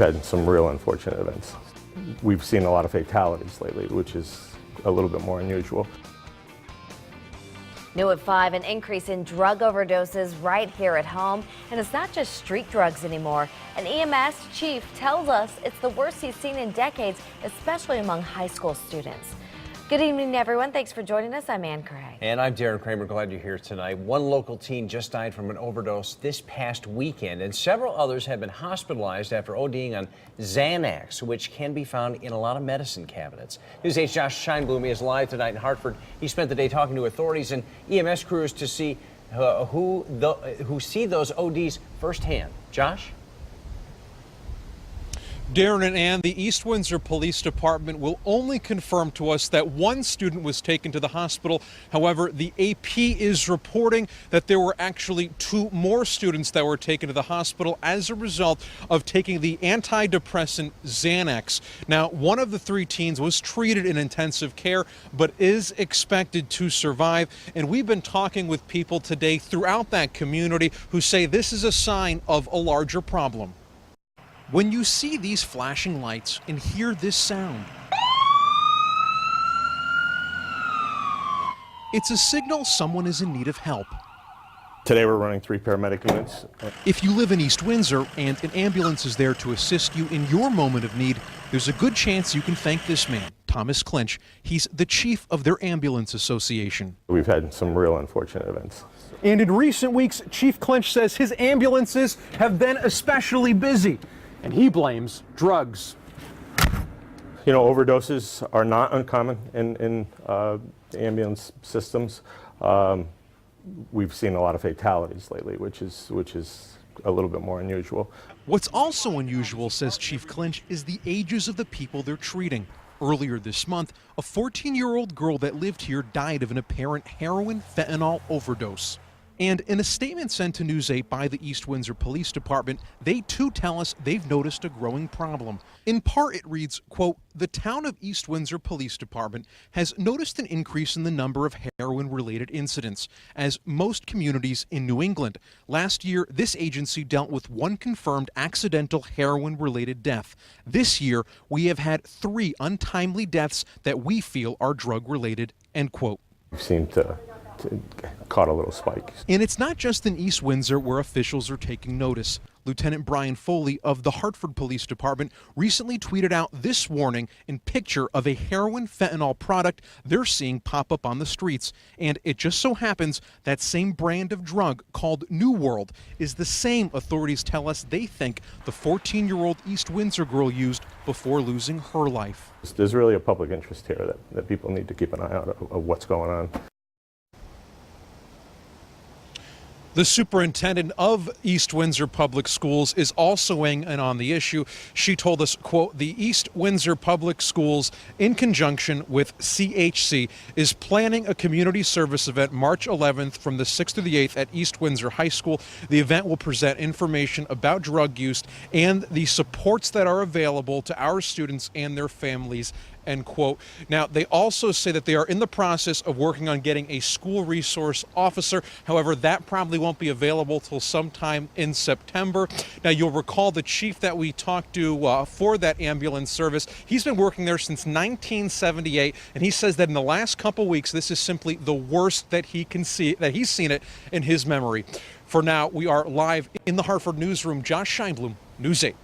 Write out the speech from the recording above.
Had some real unfortunate events. We've seen a lot of fatalities lately, which is a little bit more unusual. New at 5, an increase in drug overdoses right here at home. And it's not just street drugs anymore. An EMS chief tells us it's the worst he's seen in decades, especially among high school students. Good evening, everyone. Thanks for joining us. I'm Ann Craig. And I'm Darren Kramer. Glad you're here tonight. One local teen just died from an overdose this past weekend, and several others have been hospitalized after ODing on Xanax, which can be found in a lot of medicine cabinets. News 8's Josh Scheinblum is live tonight in Hartford. He spent the day talking to authorities and EMS crews to see who see those ODs firsthand. Josh? Darren and Ann, the East Windsor Police Department will only confirm to us that one student was taken to the hospital. However, the AP is reporting that there were actually 2 more students that were taken to the hospital as a result of taking the antidepressant Xanax. Now, one of the 3 teens was treated in intensive care, but is expected to survive. And we've been talking with people today throughout that community who say this is a sign of a larger problem. When you see these flashing lights and hear this sound, it's a signal someone is in need of help. Today we're running 3 paramedic units. If you live in East Windsor and an ambulance is there to assist you in your moment of need, there's a good chance you can thank this man, Thomas Clinch. He's the chief of their ambulance association. We've had some real unfortunate events. And in recent weeks, Chief Clinch says his ambulances have been especially busy. And he blames drugs. You know, overdoses are not uncommon in ambulance systems. We've seen a lot of fatalities lately, which is a little bit more unusual. What's also unusual, says Chief Clinch, is the ages of the people they're treating. Earlier this month, a 14-year-old girl that lived here died of an apparent heroin-fentanyl overdose. And in a statement sent to News 8 by the East Windsor Police Department, they too tell us they've noticed a growing problem. In part, it reads, quote, "The town of East Windsor Police Department has noticed an increase in the number of heroin-related incidents, as most communities in New England. Last year, this agency dealt with 1 confirmed accidental heroin-related death. This year, we have had 3 untimely deaths that we feel are drug-related," end quote. We've seemed to caught a little spike. And it's not just in East Windsor where officials are taking notice. Lieutenant Brian Foley of the Hartford Police Department recently tweeted out this warning and picture of a heroin-fentanyl product they're seeing pop up on the streets. And it just so happens that same brand of drug, called New World, is the same authorities tell us they think the 14-year-old East Windsor girl used before losing her life. There's really a public interest here that people need to keep an eye out of what's going on. The superintendent of East Windsor Public Schools is also weighing in on the issue. She told us, quote, "The East Windsor Public Schools, in conjunction with CHC, is planning a community service event March 11th from the 6th to the 8th at East Windsor High School. The event will present information about drug use and the supports that are available to our students and their families," end quote. Now, they also say that they are in the process of working on getting a school resource officer. However, that probably won't be available till sometime in September. Now, you'll recall the chief that we talked to for that ambulance service. He's been working there since 1978, and he says that in the last couple weeks, this is simply the worst that he can see, that he's seen it in his memory. For now, we are live in the Hartford newsroom. Josh Scheinblum, News 8.